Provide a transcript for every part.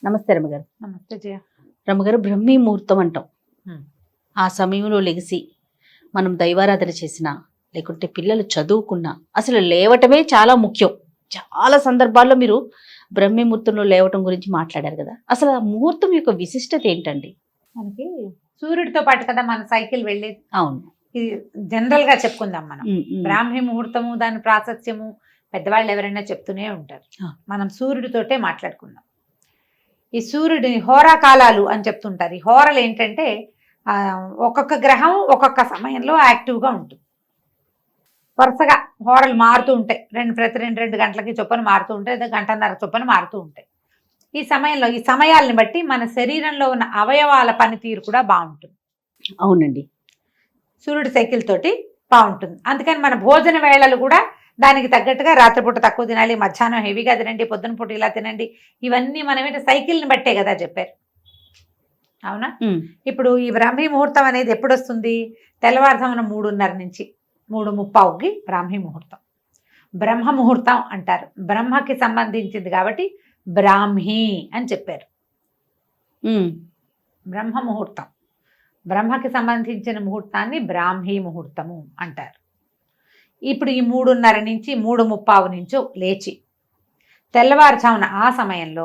నమస్తే రమ్మగారు. నమస్తే జయ. రమ్మగారు, బ్రహ్మీ ముహూర్తం అంటాం. హ్మ్. ఆ సమయంలో లెగిసి మనం దైవారాధన చేసినా, లేకుంటే పిల్లలు చదువుకున్నా అసలు లేవటమే చాలా ముఖ్యం. చాలా సందర్భాల్లో మీరు బ్రహ్మీ ముహూర్తంలో లేవటం గురించి మాట్లాడారు కదా. అసలు ఆ ముహూర్తం యొక్క విశిష్టత ఏంటండి? మనకి సూర్యుడితో పాటు కదా మన సైకిల్ వెళ్ళేది. అవును. ఇది జనరల్ గా చెప్పుకుందాం మనం. ఉమ్, ఉమ్. బ్రాహ్మీ ముహూర్తము, దాని ప్రాశస్త్యము పెద్దవాళ్ళు ఎవరైనా చెప్తూనే ఉంటారు. ఆ. మనం సూర్యుడితోటే మాట్లాడుకుందాం. ఈ సూర్యుడిని హోరా కాలాలు అని చెప్తుంటారు. ఈ హోరలు ఏంటంటే ఒక్కొక్క గ్రహం ఒక్కొక్క సమయంలో యాక్టివ్గా ఉంటుంది. వరుసగా హోరలు మారుతూ ఉంటాయి. ప్రతి రెండు గంటలకి చొప్పున మారుతూ ఉంటాయి, లేదా గంటన్నర చొప్పున మారుతూ ఉంటాయి. ఈ సమయంలో ఈ సమయాల్ని బట్టి మన శరీరంలో ఉన్న అవయవాల పనితీరు కూడా బాగుంటుంది. అవునండి. సూర్యుడి సైకిల్ తోటి బాగుంటుంది. అందుకని మన భోజన వేళలు కూడా దానికి తగ్గట్టుగా రాత్రిపూట తక్కువ తినాలి, మధ్యాహ్నం హెవీగా తినండి, పొద్దున పూట ఇలా తినండి. ఇవన్నీ మనం ఏంటంటే సైకిల్ని బట్టే కదా చెప్పారు. అవునా? ఇప్పుడు ఈ బ్రాహ్మీ ముహూర్తం అనేది ఎప్పుడు వస్తుంది? తెల్లవారుజామున 3:30 నుంచి 3:30కి బ్రాహ్మీ ముహూర్తం. బ్రహ్మ ముహూర్తం అంటారు. బ్రహ్మకి సంబంధించింది కాబట్టి బ్రాహ్మీ అని చెప్పారు. బ్రహ్మ ముహూర్తం, బ్రహ్మకి సంబంధించిన ముహూర్తాన్ని బ్రాహ్మీ ముహూర్తము అంటారు. ఇప్పుడు ఈ 3:30 నుంచి 3:30 నుంచో లేచి తెల్లవారుజామున ఆ సమయంలో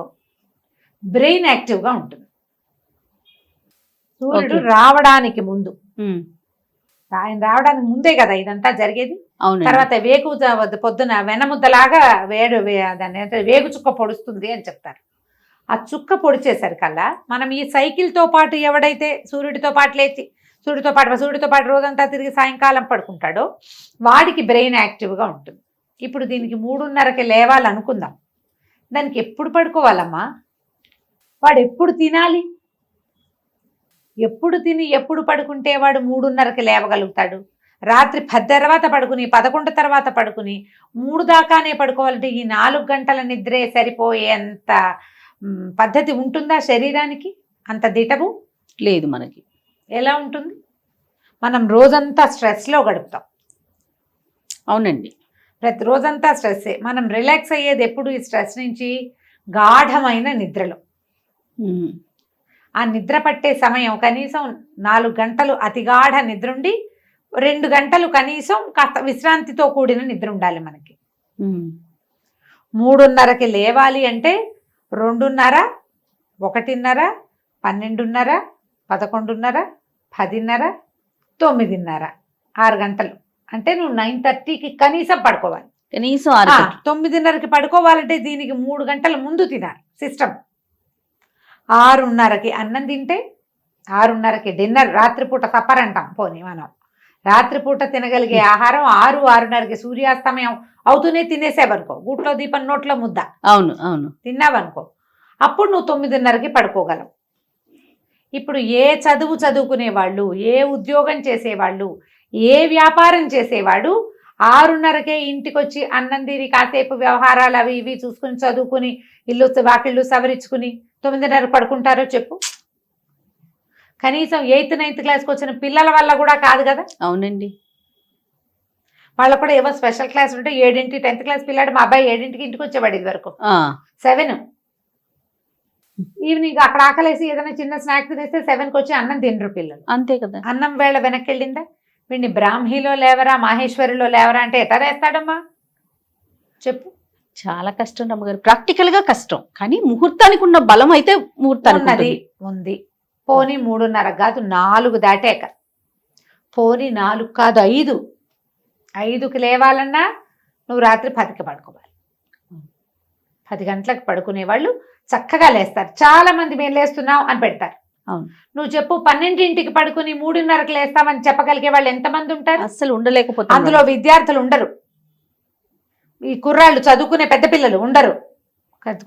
బ్రెయిన్ యాక్టివ్గా ఉంటుంది. సూర్యుడు రావడానికి ముందు, ఆయన రావడానికి ముందే కదా ఇదంతా జరిగేది. తర్వాత వేగు పొద్దున వెనముద్దలాగా దాన్ని వేగు చుక్క పొడుస్తుంది అని చెప్తారు. ఆ చుక్క పొడిచేసరికల్లా మనం ఈ సైకిల్తో పాటు ఎవడైతే సూర్యుడితో పాటు లేచి సూర్యుడితో పాటు రోజంతా తిరిగి సాయంకాలం పడుకుంటాడో వాడికి బ్రెయిన్ యాక్టివ్గా ఉంటుంది. ఇప్పుడు దీనికి 3:30కి లేవాలనుకుందాం. దానికి ఎప్పుడు పడుకోవాలమ్మా? వాడు ఎప్పుడు తినాలి? ఎప్పుడు తిని ఎప్పుడు పడుకుంటే వాడు 3:30కి లేవగలుగుతాడు? రాత్రి 10 తర్వాత పడుకుని 11 తర్వాత పడుకుని 3 దాకానే పడుకోవాలంటే ఈ 4 గంటల నిద్రే సరిపోయేంత పద్ధతి ఉంటుందా శరీరానికి? అంత దిటవు లేదు మనకి. ఎలా ఉంటుంది? మనం రోజంతా స్ట్రెస్లో గడుపుతాం. అవునండి. ప్రతిరోజంతా స్ట్రెస్సే. మనం రిలాక్స్ అయ్యేది ఎప్పుడు? ఈ స్ట్రెస్ నుంచి గాఢమైన నిద్రలో. ఆ నిద్ర పట్టే సమయం కనీసం 4 గంటలు అతిగాఢ నిద్ర ఉండి 2 గంటలు కనీసం కాస్త విశ్రాంతితో కూడిన నిద్ర ఉండాలి మనకి. 3:30కి లేవాలి అంటే 2:30, 1:30, 12:30, 11:30, 10:30, 9:30, 6 గంటలు. అంటే నువ్వు 9:30కి కనీసం పడుకోవాలి. కనీసం 9:30కి పడుకోవాలంటే దీనికి 3 గంటల ముందు తినాలి సిస్టమ్. 6:30కి అన్నం తింటే 6:30కి డిన్నర్, రాత్రిపూట సప్పర్ అంటాం. పోనీ మనం రాత్రిపూట తినగలిగే ఆహారం 6-6:30కి సూర్యాస్తమయం అవుతూనే తినేసేవనుకో, గూట్లో దీపం నోట్లో ముద్ద. అవును అవును. తిన్నావనుకో, అప్పుడు నువ్వు 9:30కి పడుకోగలవు. ఇప్పుడు ఏ చదువు చదువుకునేవాళ్ళు, ఏ ఉద్యోగం చేసేవాళ్ళు, ఏ వ్యాపారం చేసేవాడు 6:30కే ఇంటికి వచ్చి అన్నం తిని కాసేపు వ్యవహారాలు అవి ఇవి చూసుకుని చదువుకుని ఇల్లు వాకిళ్ళు సవరించుకుని 9:30 పడుకుంటారో చెప్పు? కనీసం 8th 9th క్లాస్కి వచ్చిన పిల్లల వల్ల కూడా కాదు కదా. అవునండి. వాళ్ళకు కూడా ఏవో స్పెషల్ క్లాస్ ఉంటే 7ంటి 10th క్లాస్ పిల్లాడు, మా అబ్బాయి 7ంటికి ఇంటికి వచ్చేవాడు. ఇది వరకు 7. ఈవినింగ్ అక్కడ ఆకలేసి ఏదైనా చిన్న స్నాక్ తినేస్తే 7కి వచ్చి అన్నం తినరు పిల్లలు. అంతే కదా. అన్నం వేళ వెనక్కి వెళ్ళిందా? వీడిని బ్రాహ్మీలో లేవరా, మాహేశ్వరిలో లేవరా అంటే ఎట్లా వేస్తాడమ్మా చెప్పు? చాలా కష్టం రమ్మగారు. ప్రాక్టికల్ గా కష్టం, కానీ ముహూర్తానికి ఉన్న బలం అయితే ముహూర్తానికి ఉంది. పోనీ 3:30 కాదు 4 దాటాక, పోనీ 4 కాదు 5కి లేవాలన్నా నువ్వు రాత్రి 10కి పడుకోవాలి. 10 గంటలకు పడుకునే వాళ్ళు చక్కగా లేస్తారు. చాలా మంది మేము లేస్తున్నాం అని పెడతారు. నువ్వు చెప్పు, 12ంటికి పడుకుని 3:30కి లేస్తామని చెప్పగలిగే వాళ్ళు ఎంతమంది ఉంటారు? అస్సలు ఉండలేకపోతారు. అందులో విద్యార్థులు ఉండరు, ఈ కుర్రాళ్ళు చదువుకునే పెద్ద పిల్లలు ఉండరు,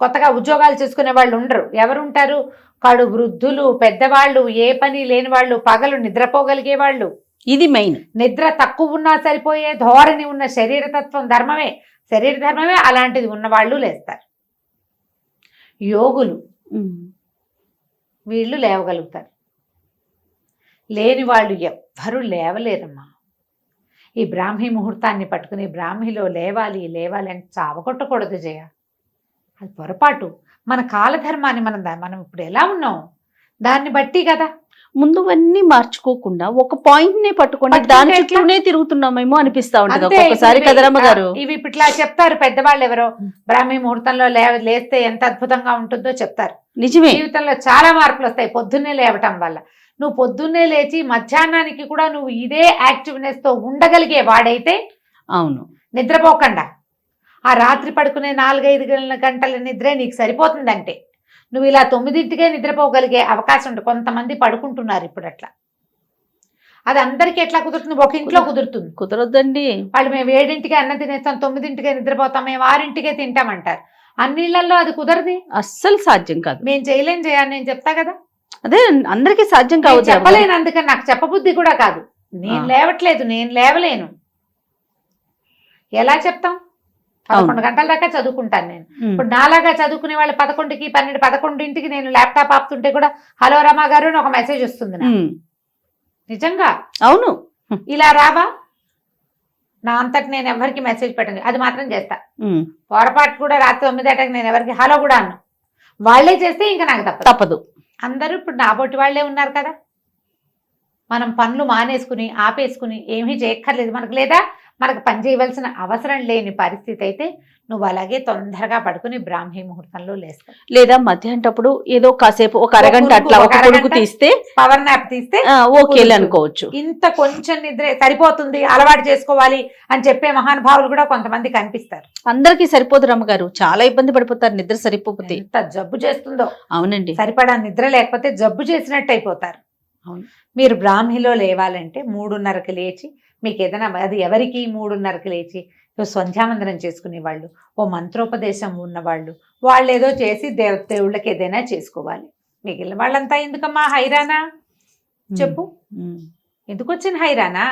కొత్తగా ఉద్యోగాలు చేసుకునే వాళ్ళు ఉండరు. ఎవరు ఉంటారు? కడు వృద్ధులు, పెద్దవాళ్ళు, ఏ పని లేని వాళ్ళు, పగలు నిద్రపోగలిగే వాళ్ళు. ఇది మెయిన్. నిద్ర తక్కువ ఉన్నా సరిపోయే ధోరణి ఉన్న శరీర ధర్మమే అలాంటిది ఉన్నవాళ్ళు లేస్తారు. యోగులు వీళ్ళు లేవగలుగుతారు. లేని వాళ్ళు ఎవ్వరూ లేవలేరమ్మా. ఈ బ్రాహ్మీ ముహూర్తాన్ని పట్టుకుని బ్రాహ్మీలో లేవాలి అంటే చావకొట్టకూడదు జయ. అది పొరపాటు. మన కాలధర్మాన్ని మనం ఇప్పుడు ఎలా ఉన్నాం దాన్ని బట్టి కదా. ముందు అన్ని మార్చుకోకుండా ఒక పాయింట్ నే పట్టుకొని దాని చుట్టూనే తిరుగుతున్నామేమో అనిపిస్తా ఉంటది ఒక్కొక్కసారి కదరమ్మ గారు. ఇవి ఇట్లా చెప్తారు పెద్దవాళ్ళు ఎవరో, బ్రాహ్మీ ముహూర్తంలో లేస్తే ఎంత అద్భుతంగా ఉంటుందో చెప్తారు. నిజమే, జీవితంలో చాలా మార్పులు వస్తాయి పొద్దున్నే లేవటం వల్ల. నువ్వు పొద్దున్నే లేచి మధ్యాహ్నానికి కూడా నువ్వు ఇదే యాక్టివ్నెస్ తో ఉండగలిగే వాడైతే, అవును, నిద్రపోకుండా ఆ రాత్రి పడుకునే 4-5 గంటల నిద్రే నీకు సరిపోతుందంటే నువ్వు ఇలా 9ంటికే నిద్రపోగలిగే అవకాశం ఉంటుంది. కొంతమంది పడుకుంటున్నారు ఇప్పుడు అట్లా. అది అందరికీ ఎట్లా కుదురుతుంది? ఒక ఇంట్లో కుదురుతుంది, కుదరొద్దండి. వాళ్ళు మేము 7ంటికే అన్నం తినేస్తాం, 9ంటికే నిద్రపోతాం, మేము 6ంటికే తింటామంటారు. అన్నిళ్లలో అది కుదరది, అస్సలు సాధ్యం కాదు. మేము చేయలేం చేయాలి, నేను చెప్తా కదా. అదే అందరికీ సాధ్యం కాదు, చెప్పలేను. అందుకని నాకు చెప్పబుద్ధి కూడా కాదు. నేను లేవట్లేదు, నేను లేవలేను, ఎలా చెప్తాం? 11 గంటల దాకా చదువుకుంటాను నేను. ఇప్పుడు నాలాగా చదువుకునే వాళ్ళు 11కి 11ంటికి నేను ల్యాప్టాప్ ఆపుతుంటే కూడా హలో రమా గారు అని ఒక మెసేజ్ వస్తుంది నాకు. నిజంగా అవును, ఇలా రావా? నా అంతటి నేను ఎవరికి మెసేజ్ పెట్టండి, అది మాత్రం చేస్తా. పొరపాటు కూడా రాత్రి 9 గంటలకు నేను ఎవరికి హలో కూడా అన్నా. వాళ్ళే చేస్తే ఇంకా నాకు తప్పదు. అందరూ ఇప్పుడు నాబోటి వాళ్ళే ఉన్నారు కదా. మనం పనులు మానేసుకుని ఆపేసుకుని ఏమీ చేయక్కర్లేదు మనకు. లేదా మనకు పని చేయవలసిన అవసరం లేని పరిస్థితి అయితే నువ్వు అలాగే తొందరగా పడుకుని బ్రాహ్మీ ముహూర్తంలో లేస్తావు. లేదా మధ్యాహ్నప్పుడు ఏదో కాసేపు ఒక అరగంట అట్లా ఒక కొడుకు తీస్తే, పవర్ నాప్ తీస్తే ఓకే అనుకోవచ్చు. ఇంత కొంచెం నిద్ర సరిపోతుంది, అలవాటు చేసుకోవాలి అని చెప్పే మహానుభావులు కూడా కొంతమంది కనిపిస్తారు. అందరికీ సరిపోదు రమ్మగారు, చాలా ఇబ్బంది పడిపోతారు నిద్ర సరిపోతే. ఎంత జబ్బు చేస్తుందో. అవునండి, సరిపడా నిద్ర లేకపోతే జబ్బు చేసినట్టు అయిపోతారు. అవును. మీరు బ్రాహ్మీలో లేవాలంటే 3:30కి లేచి, మీకు ఏదైనా అది ఎవరికి 3:30కి లేచి సంధ్యావందనం చేసుకునే వాళ్ళు, ఓ మంత్రోపదేశం ఉన్నవాళ్ళు, వాళ్ళు ఏదో చేసి దేవుళ్ళకి ఏదైనా చేసుకోవాలి. మిగిలిన వాళ్ళంతా ఎందుకమ్మా హైరానా చెప్పు? ఎందుకు వచ్చిన హైరానా?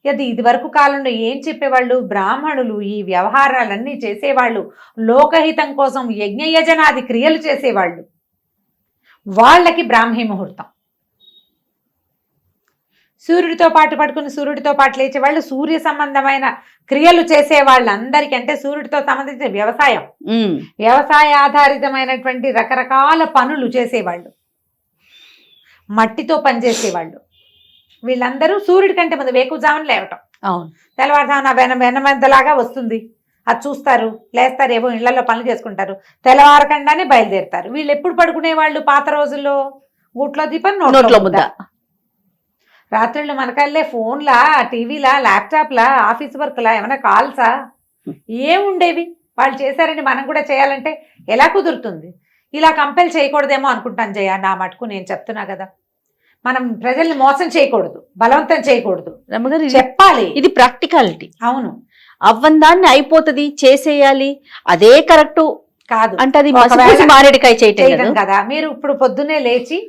అది ఇదివరకు కాలంలో ఏం చెప్పేవాళ్ళు? బ్రాహ్మణులు ఈ వ్యవహారాలన్నీ చేసేవాళ్ళు, లోకహితం కోసం యజ్ఞయజనాది క్రియలు చేసేవాళ్ళు. వాళ్ళకి బ్రాహ్మీ ముహూర్తం. సూర్యుడితో పాటు పడుకుని సూర్యుడితో పాటు లేచే వాళ్ళు, సూర్య సంబంధమైన క్రియలు చేసే వాళ్ళందరికీ, అంటే సూర్యుడితో సంబంధించిన వ్యవసాయ ఆధారితమైనటువంటి రకరకాల పనులు చేసేవాళ్ళు, మట్టితో పనిచేసేవాళ్ళు, వీళ్ళందరూ సూర్యుడి కంటే ముందు వేకువజామున లేవటం. తెల్లవారుజామున వెనమందలాగా వస్తుంది, అది చూస్తారు, లేస్తారు, ఏవో ఇళ్లలో పనులు చేసుకుంటారు, తెల్లవారకుండానే బయలుదేరుతారు. వీళ్ళు ఎప్పుడు పడుకునే వాళ్ళు? పాత రోజుల్లో గూట్లో దీపం నోట్లో ముద్ద. రాత్రుళ్ళు మనకల్లే ఫోన్లా, టీవీలా, ల్యాప్టాప్లా, ఆఫీస్ వర్క్లా, ఏమైనా కాల్సా ఏముండేవి? వాళ్ళు చేశారని మనం కూడా చేయాలంటే ఎలా కుదురుతుంది? ఇలా కంపెల్ చేయకూడదేమో అనుకుంటాను జయ. నా మటుకు నేను చెప్తున్నా కదా, మనం ప్రజల్ని మోసం చేయకూడదు, బలవంతం చేయకూడదు, చెప్పాలి. ఇది ప్రాక్టికాలిటీ. అవును, అవ్వందాన్ని అయిపోతుంది, చేసేయాలి, అదే కరెక్ట్ కాదు అంటే అది మారేడుకాయ చేయటం కదా. మీరు ఇప్పుడు పొద్దున్నే లేచి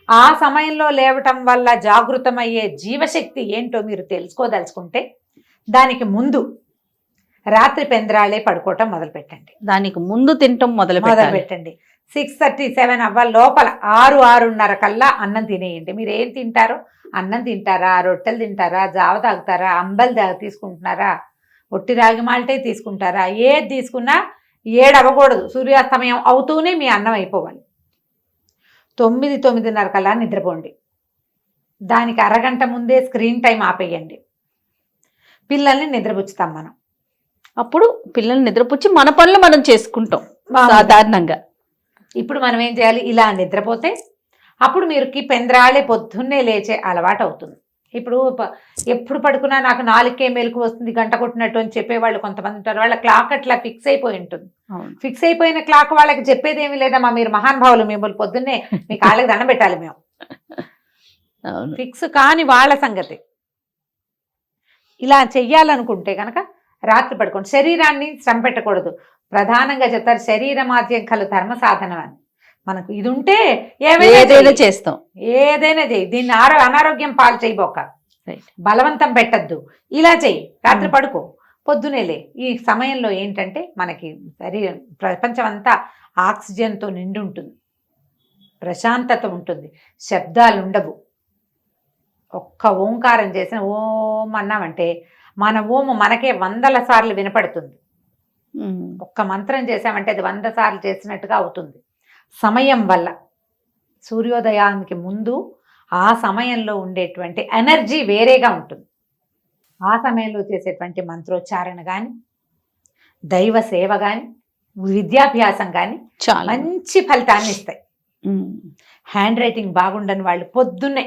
ఆ సమయంలో లేవటం వల్ల జాగృతమయ్యే జీవశక్తి ఏంటో మీరు తెలుసుకోదలుచుకుంటే దానికి ముందు రాత్రి పెందరాళే పడుకోవటం మొదలు పెట్టండి. దానికి ముందు తినటం మొదలు పెట్టండి. 6:30-7 అవ్వ లోపల 6-6:30 కల్లా అన్నం తినేయండి. మీరు ఏం తింటారో, అన్నం తింటారా, రొట్టెలు తింటారా, జావ తాగుతారా, అంబలి తీసుకుంటున్నారా, ఒట్టి రాగి మాల్టే తీసుకుంటారా, ఏది తీసుకున్నా 7 అవ్వకూడదు. సూర్యాస్తమయం అవుతూనే మీ అన్నం అయిపోవాలి. 9-9:30 కల్లా నిద్రపోండి. దానికి అరగంట ముందే స్క్రీన్ టైం ఆపేయండి. పిల్లల్ని నిద్రపుచ్చుతాం మనం. అప్పుడు పిల్లల్ని నిద్రపుచ్చి మన పనులు మనం చేసుకుంటాం సాధారణంగా. ఇప్పుడు మనం ఏం చేయాలి? ఇలా నిద్రపోతే అప్పుడు మీరుకి పెందరాళే పొద్దున్నే లేచే అలవాటు అవుతుంది. ఇప్పుడు ఎప్పుడు పడుకున్నా నాకు 4కే మెలకు వస్తుంది, గంట కొట్టినట్టు అని చెప్పేవాళ్ళు కొంతమంది ఉంటారు. వాళ్ళ క్లాక్ అట్లా ఫిక్స్ అయిపోయి ఉంటుంది. ఫిక్స్ అయిపోయిన క్లాక్ వాళ్ళకి చెప్పేది ఏమీ లేదమ్మా, మీరు మహానుభావులు, మిమ్మల్ని పొద్దున్నే మీ కాళ్ళకి దండం పెట్టాలి మేము. ఫిక్స్ కాని వాళ్ళ సంగతి. ఇలా చెయ్యాలనుకుంటే కనుక రాత్రి పడుకోండి. శరీరాన్ని శ్రమ పెట్టకూడదు. ప్రధానంగా చెప్తారు శరీరమాద్యం కలు ధర్మ సాధనం అని. మనకు ఇది ఉంటే ఏదైనా చేస్తాం, ఏదైనా చెయ్యి. దీన్ని అనారోగ్యం పాలు చేయబోక, బలవంతం పెట్టద్దు. ఇలా చెయ్యి, రాత్రి పడుకో, పొద్దునేలే. ఈ సమయంలో ఏంటంటే మనకి ప్రపంచం అంతా ఆక్సిజన్తో నిండి ఉంటుంది, ప్రశాంతత ఉంటుంది, శబ్దాలు ఉండవు. ఒక్క ఓంకారం చేసిన ఓం అన్నామంటే మన ఓము మనకే 100 సార్లు వినపడుతుంది. ఒక్క మంత్రం చేసామంటే అది 100 సార్లు చేసినట్టుగా అవుతుంది. సమయం వల్ల సూర్యోదయానికి ముందు ఆ సమయంలో ఉండేటువంటి ఎనర్జీ వేరేగా ఉంటుంది. ఆ సమయంలో చేసేటువంటి మంత్రోచ్చారణ కానీ, దైవ సేవ కానీ, విద్యాభ్యాసం కానీ చాలా మంచి ఫలితాన్ని ఇస్తాయి. హ్యాండ్ రైటింగ్ బాగుండని వాళ్ళు పొద్దున్నే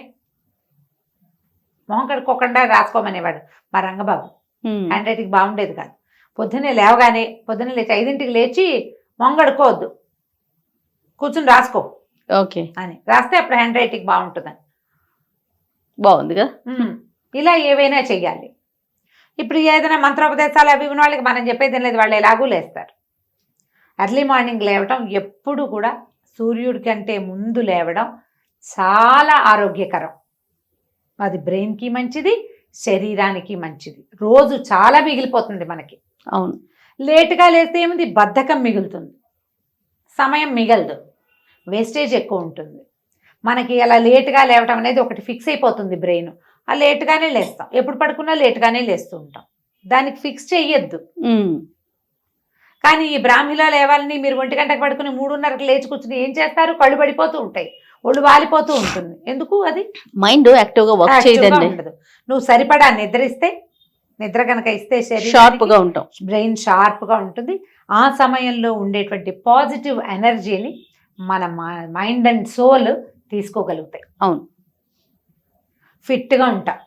మొహం కడుక్కోకుండా రాసుకోమనేవాడు మా రంగబాబు. హ్యాండ్ రైటింగ్ బాగుండేది కాదు. పొద్దున్నే లేవగానే పొద్దున్నే లేచి 5ంటికి లేచి మొహం కడుక్కోవద్దు, కూర్చుని రాసుకో ఓకే అని రాస్తే అప్పుడు హ్యాండ్ రైటింగ్ బాగుంటుందని. బాగుందిగా. ఇలా ఏవైనా చెయ్యాలి. ఇప్పుడు ఏదైనా మంత్రోపదేశాలు అవి ఉన్న వాళ్ళకి మనం చెప్పేది లేదు, వాళ్ళు ఎలాగూ లేస్తారు. ఎర్లీ మార్నింగ్ లేవటం ఎప్పుడు కూడా సూర్యుడి కంటే ముందు లేవడం చాలా ఆరోగ్యకరం. అది బ్రెయిన్కి మంచిది, శరీరానికి మంచిది. రోజు చాలా మిగిలిపోతుంది మనకి. అవును. లేటుగా లేస్తే ఏముంది, బద్ధకం మిగులుతుంది, సమయం మిగలదు, వేస్టేజ్ ఎక్కువ ఉంటుంది. మనకి అలా లేటుగా లేవటం అనేది ఒకటి ఫిక్స్ అయిపోతుంది బ్రెయిన్. ఆ లేటుగానే లేస్తాం, ఎప్పుడు పడుకున్నా లేటుగానే లేస్తూ ఉంటాం. దానికి ఫిక్స్ చెయ్యొద్దు. కానీ ఈ బ్రాహ్మిలో లేవాలని మీరు 1 గంటకు పడుకుని 3:30కి లేచి కూర్చుని ఏం చేస్తారు, కళ్ళు పడిపోతూ ఉంటాయి, ఒళ్ళు వాలిపోతూ ఉంటుంది. ఎందుకు? అది మైండ్ యాక్టివ్ గా వర్క్ చేయదండి. ఉండదు. నువ్వు సరిపడా నిద్రిస్తే, నిద్ర కనుక ఇస్తే షార్ప్ గా ఉంటాం, బ్రెయిన్ షార్ప్ గా ఉంటుంది. ఆ సమయంలో ఉండేటువంటి పాజిటివ్ ఎనర్జీని మన మైండ్ అండ్ సోల్ తీసుకోగలుగుతాయి. అవును. ఫిట్గా ఉంటాం.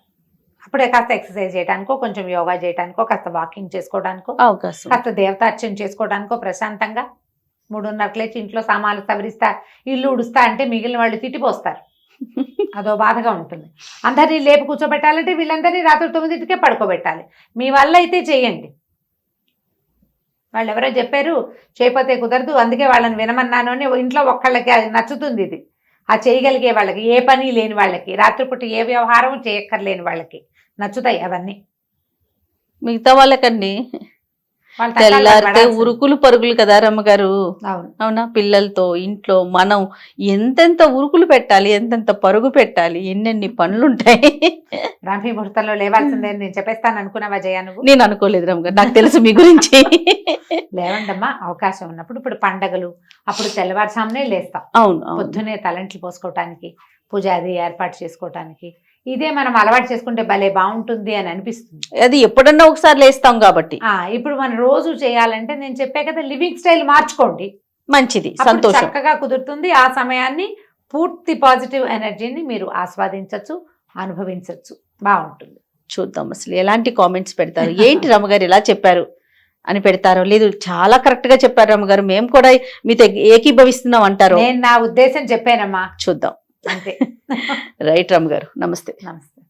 అప్పుడే కాస్త ఎక్సర్సైజ్ చేయడానికో, కొంచెం యోగా చేయడానికో, కాస్త వాకింగ్ చేసుకోవడానికో, అవకాశం, కాస్త దేవతార్చన చేసుకోవడానికో ప్రశాంతంగా 3:30కి లేచి ఇంట్లో సామాన్లు సవరిస్తా, ఇల్లు ఉడుస్తా అంటే మిగిలిన వాళ్ళు తిట్టిపోస్తారు. అదో బాధగా ఉంటుంది. అందరినీ లేపు కూర్చోబెట్టాలంటే వీళ్ళందరినీ రాత్రి 9కే పడుకోబెట్టాలి. మీ వల్ల అయితే చేయండి. వాళ్ళు ఎవరో చెప్పారు చేయకపోతే కుదరదు, అందుకే వాళ్ళని వినమన్నాను అని. ఇంట్లో ఒక్కళ్ళకి అది నచ్చుతుంది. ఇది ఆ చేయగలిగే వాళ్ళకి, ఏ పని లేని వాళ్ళకి, రాత్రిపూట ఏ వ్యవహారం చేయక్కర్లేని వాళ్ళకి నచ్చుతాయి అవన్నీ. మిగతా వాళ్ళకండి తెల్లారితే ఉరుకులు పరుగులు కదా రమ్మగారు. అవునా? పిల్లలతో ఇంట్లో మనం ఎంతెంత ఉరుకులు పెట్టాలి, ఎంతెంత పరుగు పెట్టాలి, ఎన్నెన్ని పనులుంటాయి. బ్రాహ్మీ ముహూర్తంలో లేవాల్సిందే నేను చెప్పేస్తాను అనుకున్నావా జయ? నువ్వు? నేను అనుకోలేదు రమ్మగారు, నాకు తెలుసు మీ గురించి. లేవండమ్మా, అవకాశం ఉన్నప్పుడు. ఇప్పుడు పండగలు అప్పుడు తెల్లవారుజామునే లేస్తాం. అవును. పొద్దునే తలంట్లు పోసుకోవటానికి, పూజ అది ఏర్పాటు చేసుకోవటానికి. ఇదే మనం అలవాటు చేసుకుంటే భలే బాగుంటుంది అని అనిపిస్తుంది. అది ఎప్పుడన్నా ఒకసారి లేస్తాం కాబట్టి. ఇప్పుడు మనం రోజు చేయాలంటే నేను చెప్పే కదా, లివింగ్ స్టైల్ మార్చుకోండి, మంచిది, సంతోషం, చక్కగా కుదురుతుంది. ఆ సమయాన్ని పూర్తి పాజిటివ్ ఎనర్జీని మీరు ఆస్వాదించవచ్చు, అనుభవించవచ్చు, బాగుంటుంది. చూద్దాం అసలు ఎలాంటి కామెంట్స్ పెడతారు. ఏంటి రమ్మగారు ఇలా చెప్పారు అని పెడతారో, లేదు చాలా కరెక్ట్ గా చెప్పారు రమ్మగారు, మేము కూడా మీతో ఏకీభవిస్తున్నాం అంటారు. నేను నా ఉద్దేశం చెప్పానమ్మా, చూద్దాం. అంతే. రైట్ రమ్మగారు, నమస్తే. నమస్తే.